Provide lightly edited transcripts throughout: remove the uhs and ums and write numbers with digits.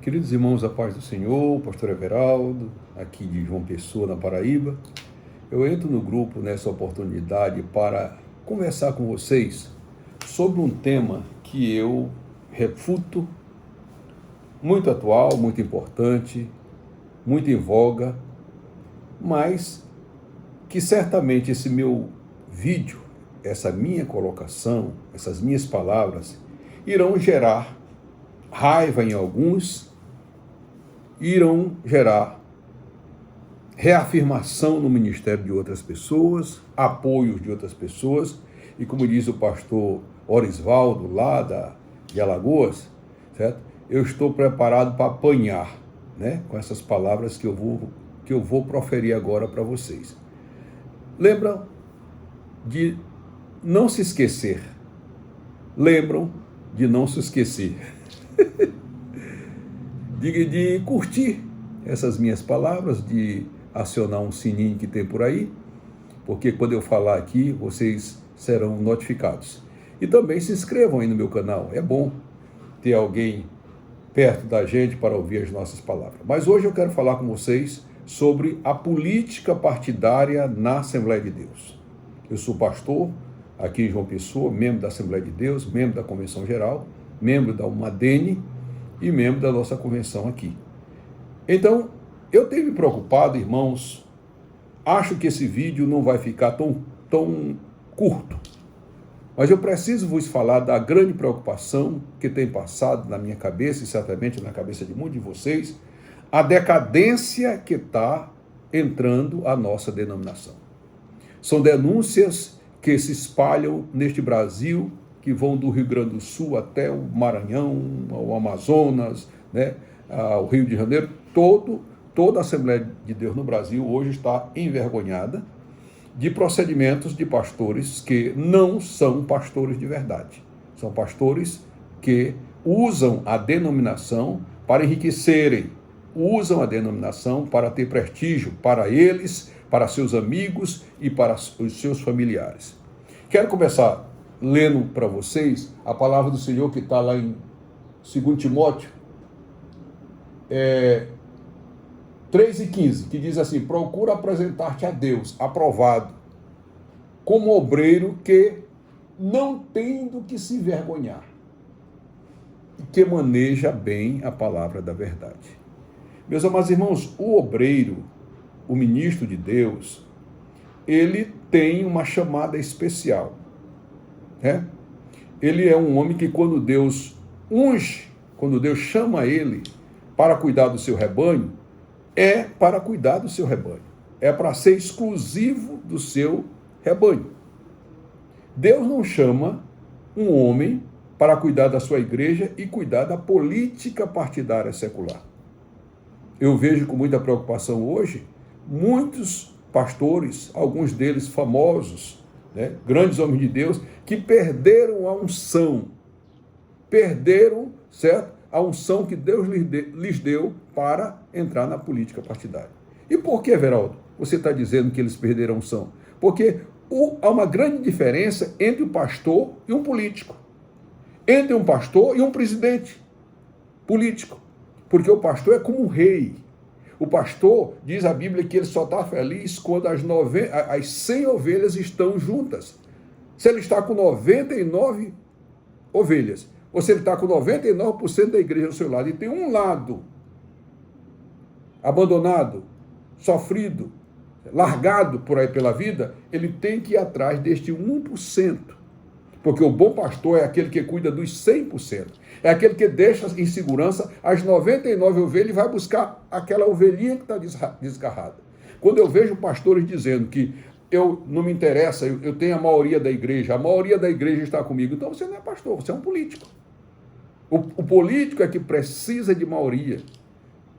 Queridos irmãos, a paz do Senhor, pastor Everaldo, aqui de João Pessoa, na Paraíba. Eu entro no grupo nessa oportunidade para conversar com vocês sobre um tema que eu refuto, muito atual, muito importante, muito em voga, mas que certamente esse meu vídeo, essa minha colocação, essas minhas palavras, irão gerar raiva em alguns, irão gerar reafirmação no ministério de outras pessoas, apoios de outras pessoas, e como diz o pastor Orisvaldo, lá de Alagoas, certo? Eu estou preparado para apanhar, né? Com essas palavras que eu vou proferir agora para vocês. Lembram de não se esquecer. Lembram de não se esquecer. de curtir essas minhas palavras, de acionar um sininho que tem por aí, porque quando eu falar aqui, vocês serão notificados. E também se inscrevam aí no meu canal. É bom ter alguém perto da gente para ouvir as nossas palavras. Mas hoje eu quero falar com vocês sobre a política partidária na Assembleia de Deus. Eu sou pastor aqui em João Pessoa, membro da Assembleia de Deus, membro da Convenção Geral, membro da UMADENE e membro da nossa convenção aqui. Então, eu tenho me preocupado, irmãos, acho que esse vídeo não vai ficar tão curto, mas eu preciso vos falar da grande preocupação que tem passado na minha cabeça e certamente na cabeça de muitos de vocês, a decadência que está entrando a nossa denominação. São denúncias que se espalham neste Brasil, que vão do Rio Grande do Sul até o Maranhão, o Amazonas, né, o Rio de Janeiro. Toda a Assembleia de Deus no Brasil hoje está envergonhada de procedimentos de pastores que não são pastores de verdade. São pastores que usam a denominação para enriquecerem, usam a denominação para ter prestígio para eles, para seus amigos e para os seus familiares. Quero começar lendo para vocês a palavra do Senhor que está lá em 2 Timóteo 3:15, que diz assim: procura apresentar-te a Deus, aprovado, como obreiro que não tem do que se vergonhar, e que maneja bem a palavra da verdade. Meus amados irmãos, o obreiro, o ministro de Deus, ele tem uma chamada especial, né? Ele é um homem que quando Deus unge, quando Deus chama ele para cuidar do seu rebanho, é para cuidar do seu rebanho, é para ser exclusivo do seu rebanho. Deus não chama um homem para cuidar da sua igreja e cuidar da política partidária secular. Eu vejo com muita preocupação hoje muitos pastores, alguns deles famosos, né, grandes homens de Deus, que perderam a unção, certo? A unção que Deus lhes deu para entrar na política partidária. E por que, Everaldo, você está dizendo que eles perderam a unção? Porque há uma grande diferença entre um pastor e um político, entre um pastor e um presidente político, porque o pastor é como um rei. O pastor, diz a Bíblia, que ele só está feliz quando as 100 ovelhas estão juntas. Se ele está com 99 ovelhas, ou se ele está com 99% da igreja ao seu lado, e tem um lado abandonado, sofrido, largado por aí pela vida, ele tem que ir atrás deste 1%. Porque o bom pastor é aquele que cuida dos 100%. É aquele que deixa em segurança as 99 ovelhas e vai buscar aquela ovelhinha que está desgarrada. Quando eu vejo pastores dizendo que não me interessa, eu tenho a maioria da igreja está comigo, então você não é pastor, você é um político. O político é que precisa de maioria.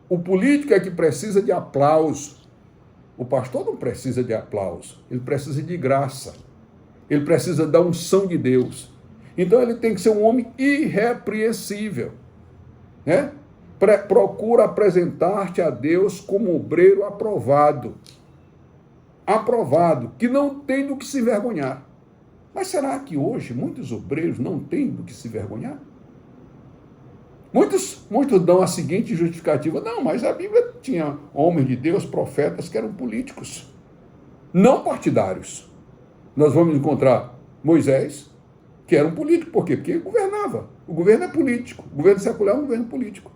O político é que precisa de aplauso. O pastor não precisa de aplauso, ele precisa de graça. Ele precisa da unção de Deus. Então ele tem que ser um homem irrepreensível, né? Procura apresentar-te a Deus como obreiro aprovado, que não tem do que se vergonhar. Mas será que hoje muitos obreiros não têm do que se vergonhar? Muitos dão a seguinte justificativa: não, mas a Bíblia tinha homens de Deus, profetas, que eram políticos, não partidários. Nós vamos encontrar Moisés, que era um político. Por quê? Porque ele governava. O governo é político. O governo secular é um governo político.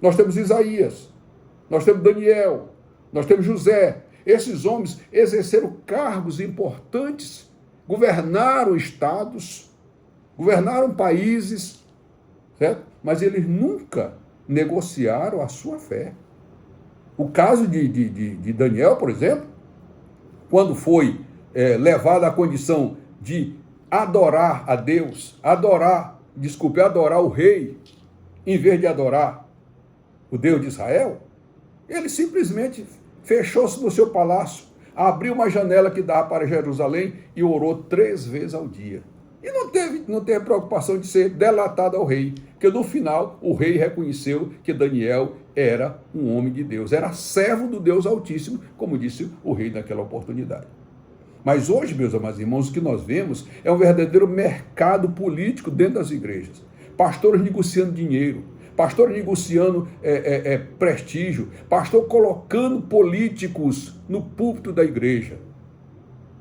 Nós temos Isaías, nós temos Daniel, nós temos José. Esses homens exerceram cargos importantes, governaram estados, governaram países, certo? Mas eles nunca negociaram a sua fé. O caso de Daniel, por exemplo, quando foi levado à condição de adorar a Deus, adorar o rei, em vez de adorar o Deus de Israel, ele simplesmente fechou-se no seu palácio, abriu uma janela que dava para Jerusalém e orou 3 vezes ao dia. E não teve preocupação de ser delatado ao rei, porque no final o rei reconheceu que Daniel era um homem de Deus, era servo do Deus Altíssimo, como disse o rei naquela oportunidade. Mas hoje, meus amados irmãos, o que nós vemos é um verdadeiro mercado político dentro das igrejas. Pastores negociando dinheiro, pastor negociando prestígio, pastor colocando políticos no púlpito da igreja.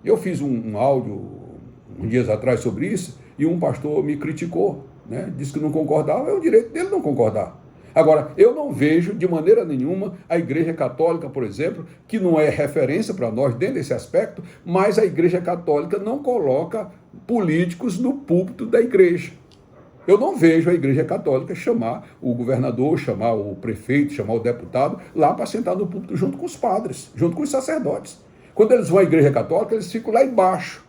Eu fiz um áudio dias atrás sobre isso e um pastor me criticou, né? Disse que não concordava, é o direito dele não concordar. Agora, eu não vejo de maneira nenhuma a Igreja Católica, por exemplo, que não é referência para nós dentro desse aspecto, mas a Igreja Católica não coloca políticos no púlpito da igreja. Eu não vejo a Igreja Católica chamar o governador, chamar o prefeito, chamar o deputado lá para sentar no púlpito junto com os padres, junto com os sacerdotes. Quando eles vão à Igreja Católica, eles ficam lá embaixo.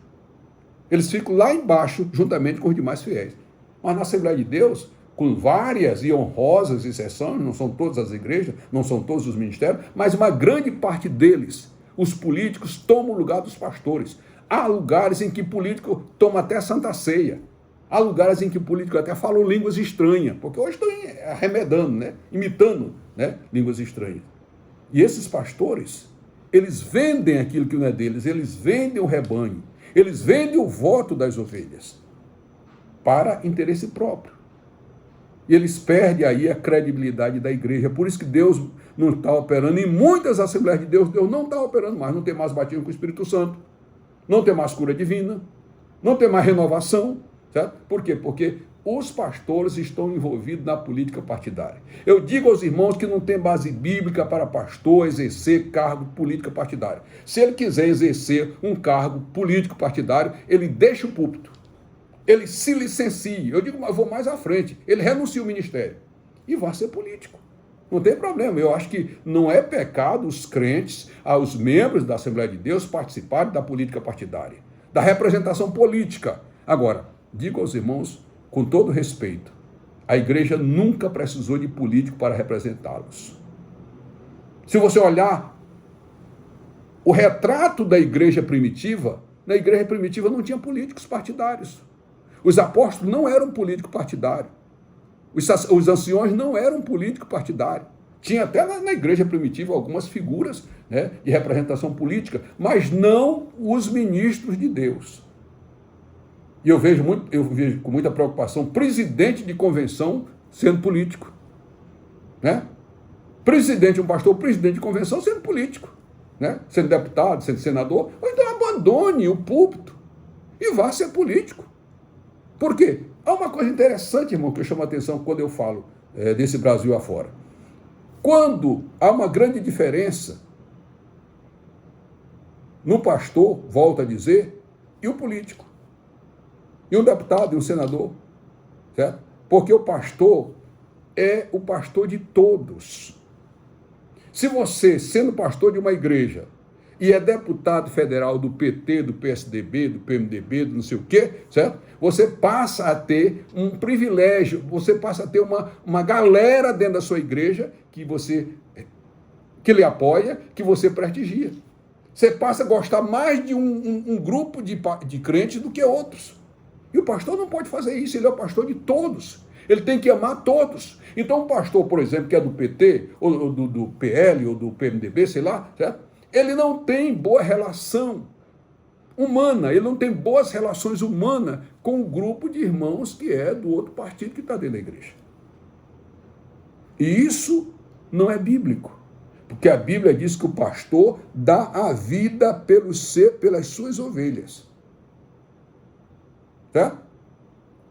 Eles ficam lá embaixo, juntamente com os demais fiéis. Mas na Assembleia de Deus, com várias e honrosas exceções, não são todas as igrejas, não são todos os ministérios, mas uma grande parte deles, os políticos, tomam o lugar dos pastores. Há lugares em que político toma até Santa Ceia. Há lugares em que políticos até falam línguas estranhas, porque hoje estão arremedando, né? Imitando, né? Línguas estranhas. E esses pastores, eles vendem aquilo que não é deles, eles vendem o rebanho, eles vendem o voto das ovelhas para interesse próprio. E eles perdem aí a credibilidade da igreja. Por isso que Deus não está operando. Em muitas Assembleias de Deus, Deus não está operando mais. Não tem mais batismo com o Espírito Santo, não tem mais cura divina, não tem mais renovação. Certo? Por quê? Porque os pastores estão envolvidos na política partidária. Eu digo aos irmãos que não tem base bíblica para pastor exercer cargo político partidário. Se ele quiser exercer um cargo político partidário, ele deixa o púlpito. Ele se licencia. Eu digo, mas vou mais à frente. Ele renuncia ao ministério e vai ser político. Não tem problema. Eu acho que não é pecado os crentes, os membros da Assembleia de Deus participarem da política partidária, da representação política. Agora, digo aos irmãos, com todo respeito, a igreja nunca precisou de político para representá-los. Se você olhar o retrato da igreja primitiva, na igreja primitiva não tinha políticos partidários. Os apóstolos não eram político partidário. Os anciões não eram político partidário. Tinha até na igreja primitiva algumas figuras, né, de representação política, mas não os ministros de Deus. E eu vejo com muita preocupação presidente de convenção sendo político, né? Um pastor presidente de convenção sendo político, né? Sendo deputado, sendo senador. Ou então abandone o púlpito e vá ser político. Por quê? Há uma coisa interessante, irmão, que eu chamo a atenção quando eu falo desse Brasil afora. Quando há uma grande diferença no pastor, volto a dizer, e o político. E um deputado e um senador, certo? Porque o pastor é o pastor de todos. Se você, sendo pastor de uma igreja, e é deputado federal do PT, do PSDB, do PMDB, do não sei o quê, certo? Você passa a ter um privilégio, você passa a ter uma galera dentro da sua igreja que lhe apoia, que você prestigia. Você passa a gostar mais de um grupo de crentes do que outros. E o pastor não pode fazer isso, ele é o pastor de todos. Ele tem que amar todos. Então, um pastor, por exemplo, que é do PT, ou do PL, ou do PMDB, sei lá, certo? Ele não tem boa relação humana, ele não tem boas relações humanas com o grupo de irmãos que é do outro partido que está dentro da igreja. E isso não é bíblico. Porque a Bíblia diz que o pastor dá a vida pelas suas ovelhas. Tá?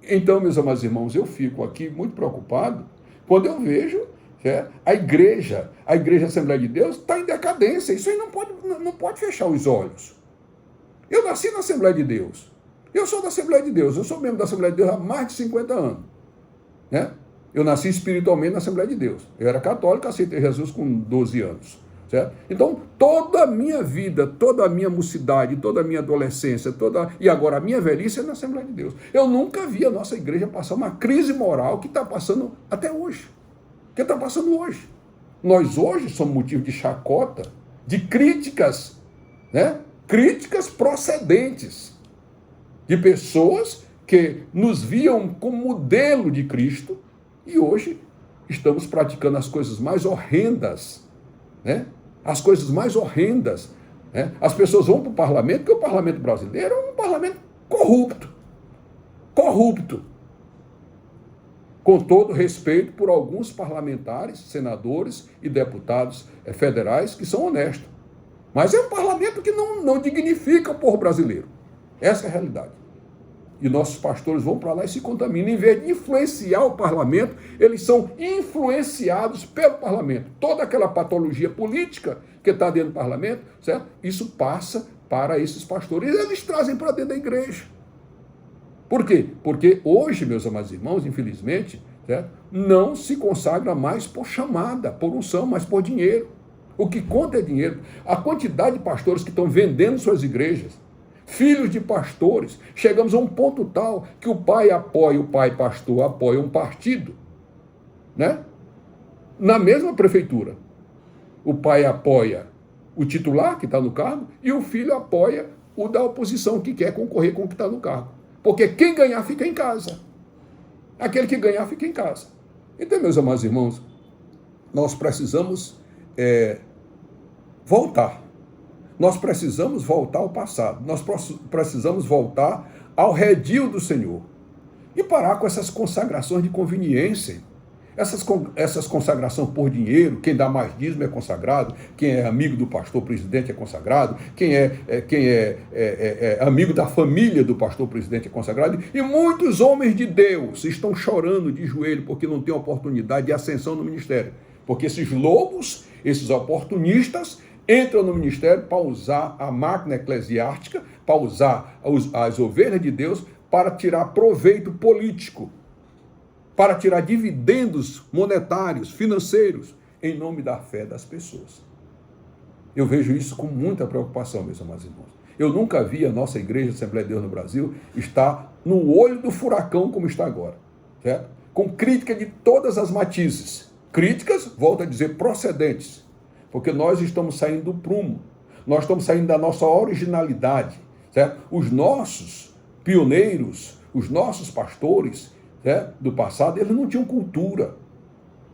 Então, meus amados irmãos, eu fico aqui muito preocupado quando eu vejo a igreja Assembleia de Deus está em decadência. Isso aí não pode fechar os olhos. Eu nasci na Assembleia de Deus. Eu sou da Assembleia de Deus. Eu sou membro da Assembleia de Deus há mais de 50 anos. Né? Eu nasci espiritualmente na Assembleia de Deus. Eu era católico, aceitei Jesus com 12 anos. Certo? Então, toda a minha vida, toda a minha mocidade, toda a minha adolescência, e agora a minha velhice é na Assembleia de Deus. Eu nunca vi a nossa igreja passar uma crise moral que está passando até hoje. Que está passando hoje. Nós hoje somos motivo de chacota, de críticas, né? Críticas procedentes de pessoas que nos viam como modelo de Cristo e hoje estamos praticando as coisas mais horrendas, né? As coisas mais horrendas. Né? As pessoas vão para o parlamento, porque o parlamento brasileiro é um parlamento corrupto. Corrupto. Com todo respeito por alguns parlamentares, senadores e deputados federais que são honestos. Mas é um parlamento que não dignifica o povo brasileiro. Essa é a realidade. E nossos pastores vão para lá e se contaminam. Em vez de influenciar o parlamento, eles são influenciados pelo parlamento. Toda aquela patologia política que está dentro do parlamento, certo? Isso passa para esses pastores. E eles trazem para dentro da igreja. Por quê? Porque hoje, meus amados irmãos, infelizmente, certo? Não se consagra mais por chamada, por unção, mas por dinheiro. O que conta é dinheiro. A quantidade de pastores que estão vendendo suas igrejas, filhos de pastores, chegamos a um ponto tal que o pai pastor apoia um partido, né? Na mesma prefeitura. O pai apoia o titular que está no cargo e o filho apoia o da oposição que quer concorrer com o que está no cargo. Porque quem ganhar fica em casa. Aquele que ganhar fica em casa. Então, meus amados irmãos, nós precisamos voltar. Nós precisamos voltar ao passado. Nós precisamos voltar ao redil do Senhor. E parar com essas consagrações de conveniência. Essas consagrações por dinheiro, quem dá mais dízimo é consagrado, quem é amigo do pastor presidente é consagrado, quem é amigo da família do pastor presidente é consagrado, e muitos homens de Deus estão chorando de joelho porque não têm oportunidade de ascensão no ministério, porque esses lobos, esses oportunistas, entram no ministério para usar a máquina eclesiástica, para usar as ovelhas de Deus para tirar proveito político, para tirar dividendos monetários, financeiros, em nome da fé das pessoas. Eu vejo isso com muita preocupação, meus amados irmãos. Eu nunca vi a nossa igreja Assembleia de Deus no Brasil estar no olho do furacão como está agora, certo? Com crítica de todas as matizes. Críticas, volto a dizer, procedentes, porque nós estamos saindo do prumo, nós estamos saindo da nossa originalidade, certo? Os nossos pioneiros, os nossos pastores, do passado, eles não tinham cultura.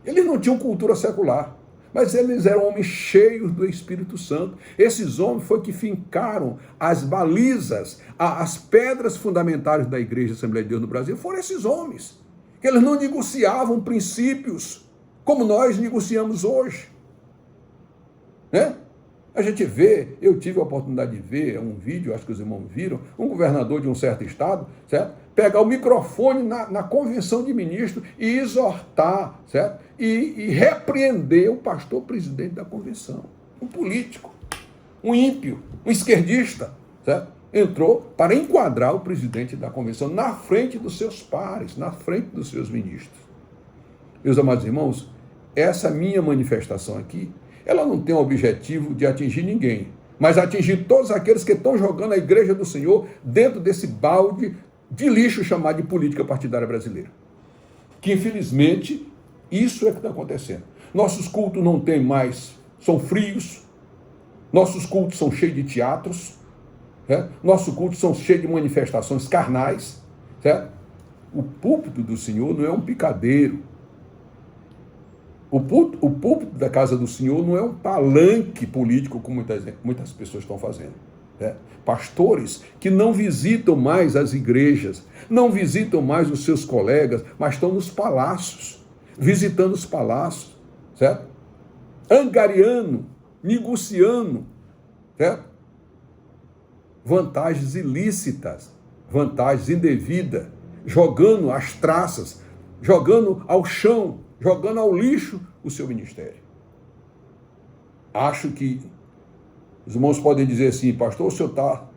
Eles não tinham cultura secular. Mas eles eram homens cheios do Espírito Santo. Esses homens foi que fincaram as balizas, as pedras fundamentais da Igreja Assembleia de Deus no Brasil. Foram esses homens. Eles não negociavam princípios como nós negociamos hoje. Né? A gente vê, eu tive a oportunidade de ver um vídeo, acho que os irmãos viram, um governador de um certo estado, certo? Pegar o microfone na convenção de ministros e exortar, certo? E repreender o pastor presidente da convenção. Um político, um ímpio, um esquerdista, certo? Entrou para enquadrar o presidente da convenção na frente dos seus pares, na frente dos seus ministros. Meus amados irmãos, essa minha manifestação aqui, ela não tem o objetivo de atingir ninguém, mas atingir todos aqueles que estão jogando a igreja do Senhor dentro desse balde de lixo chamado de política partidária brasileira. Que, infelizmente, isso é que está acontecendo. Nossos cultos não tem mais, são frios, nossos cultos são cheios de teatros, certo? Nossos cultos são cheios de manifestações carnais, certo? O púlpito do Senhor não é um picadeiro. O púlpito da casa do Senhor não é um palanque político, como muitas pessoas estão fazendo. Né? Pastores que não visitam mais as igrejas, não visitam mais os seus colegas, mas estão nos palácios, visitando os palácios, certo? Angariando, negociando, certo? Vantagens ilícitas, vantagens indevidas, jogando às traças, jogando ao chão, jogando ao lixo o seu ministério. Acho que os irmãos podem dizer assim, pastor, o senhor está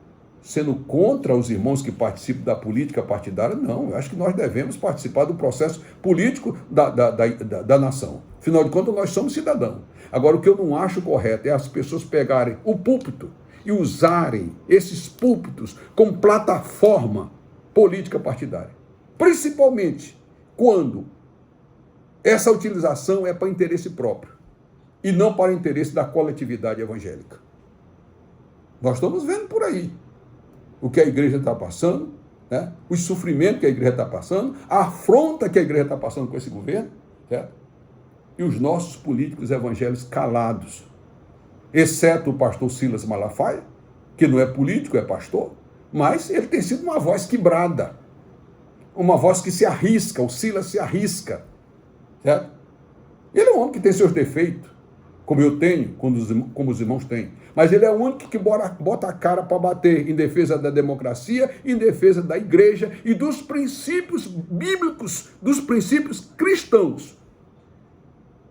sendo contra os irmãos que participam da política partidária? Não, eu acho que nós devemos participar do processo político da nação. Afinal de contas, nós somos cidadãos. Agora, o que eu não acho correto é as pessoas pegarem o púlpito e usarem esses púlpitos como plataforma política partidária. Principalmente quando essa utilização é para interesse próprio e não para interesse da coletividade evangélica. Nós estamos vendo por aí o que a igreja está passando, né? Os sofrimentos que a igreja está passando, a afronta que a igreja está passando com esse governo, certo? E os nossos políticos evangélicos calados, exceto o pastor Silas Malafaia, que não é político, é pastor, mas ele tem sido uma voz quebrada, uma voz que se arrisca, o Silas se arrisca, certo? Ele é um homem que tem seus defeitos, como eu tenho, como os irmãos têm, mas ele é o único que bota a cara para bater em defesa da democracia, em defesa da igreja e dos princípios bíblicos, dos princípios cristãos,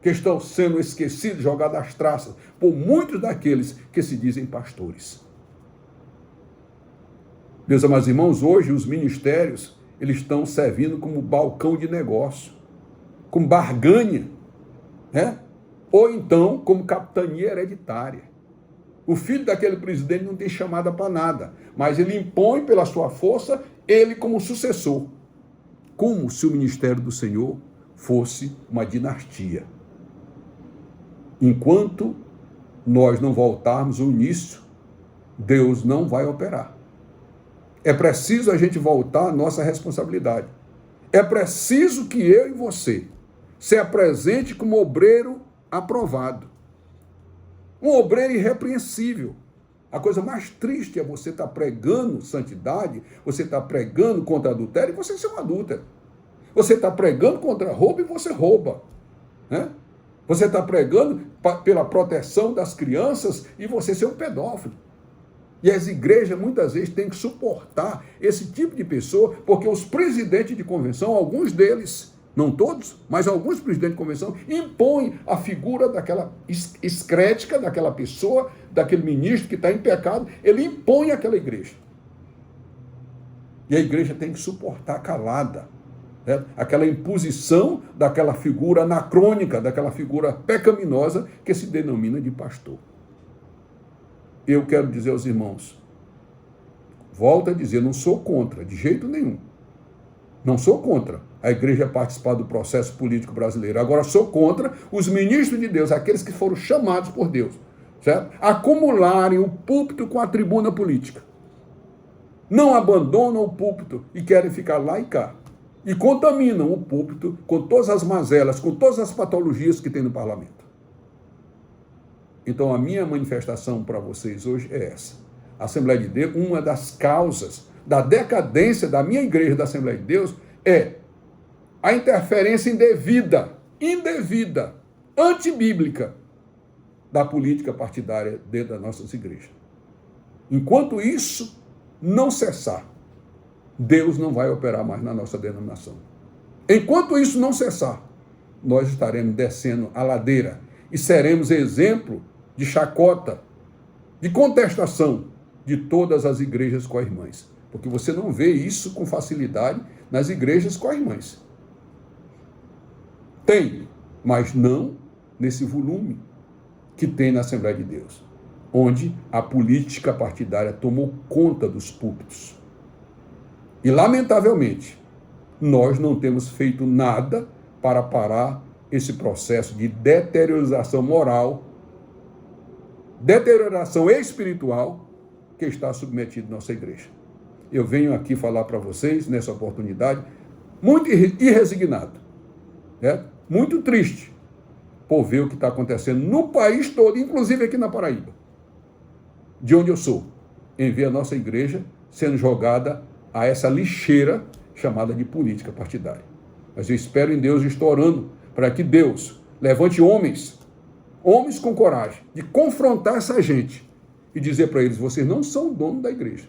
que estão sendo esquecidos, jogados às traças, por muitos daqueles que se dizem pastores. Meus amados irmãos, hoje os ministérios, eles estão servindo como balcão de negócio, como barganha, né? Ou então como capitania hereditária. O filho daquele presidente não tem chamada para nada, mas ele impõe pela sua força ele como sucessor, como se o ministério do Senhor fosse uma dinastia. Enquanto nós não voltarmos ao início, Deus não vai operar. É preciso a gente voltar à nossa responsabilidade. É preciso que eu e você se apresente como obreiro aprovado. Um obreiro irrepreensível. A coisa mais triste é você estar pregando santidade, você estar pregando contra adultério e você ser um adúltero. Você está pregando contra roubo e você rouba, né? Você está pregando pela proteção das crianças e você ser um pedófilo. E as igrejas muitas vezes têm que suportar esse tipo de pessoa, porque os presidentes de convenção, alguns deles, não todos, mas alguns presidentes de convenção, impõem a figura daquela escrética, daquela pessoa, daquele ministro que está em pecado, ele impõe aquela igreja. E a igreja tem que suportar calada, né? Aquela imposição daquela figura anacrônica, daquela figura pecaminosa que se denomina de pastor. Eu quero dizer aos irmãos, volto a dizer, não sou contra, de jeito nenhum. Não sou contra a igreja participar do processo político brasileiro. Agora sou contra os ministros de Deus, aqueles que foram chamados por Deus, certo? Acumularem o púlpito com a tribuna política. Não abandonam o púlpito e querem ficar lá e cá. E contaminam o púlpito com todas as mazelas, com todas as patologias que tem no parlamento. Então a minha manifestação para vocês hoje é essa. A Assembleia de Deus, uma das causas da decadência da minha igreja da Assembleia de Deus é a interferência indevida, antibíblica da política partidária dentro das nossas igrejas. Enquanto isso não cessar, Deus não vai operar mais na nossa denominação. Enquanto isso não cessar, nós estaremos descendo a ladeira e seremos exemplo de chacota, de contestação de todas as igrejas co-irmãs. Porque você não vê isso com facilidade nas igrejas co-irmãs. Tem, mas não nesse volume que tem na Assembleia de Deus, onde a política partidária tomou conta dos púlpitos. E, lamentavelmente, nós não temos feito nada para parar esse processo de deteriorização moral, deterioração espiritual que está submetido à nossa igreja. Eu venho aqui falar para vocês, nessa oportunidade, muito irresignado, né? Muito triste, por ver o que está acontecendo no país todo, inclusive aqui na Paraíba, de onde eu sou, em ver a nossa igreja sendo jogada a essa lixeira chamada de política partidária. Mas eu espero em Deus, estou orando para que Deus levante homens com coragem, de confrontar essa gente e dizer para eles: vocês não são o dono da igreja.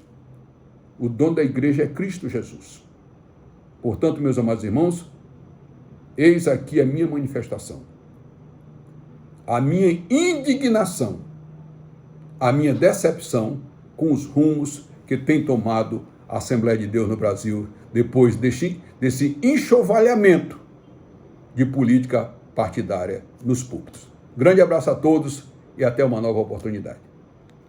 O dono da igreja é Cristo Jesus. Portanto, meus amados irmãos, eis aqui a minha manifestação, a minha indignação, a minha decepção com os rumos que tem tomado a Assembleia de Deus no Brasil depois desse enxovalhamento de política partidária nos púlpitos. Grande abraço a todos e até uma nova oportunidade.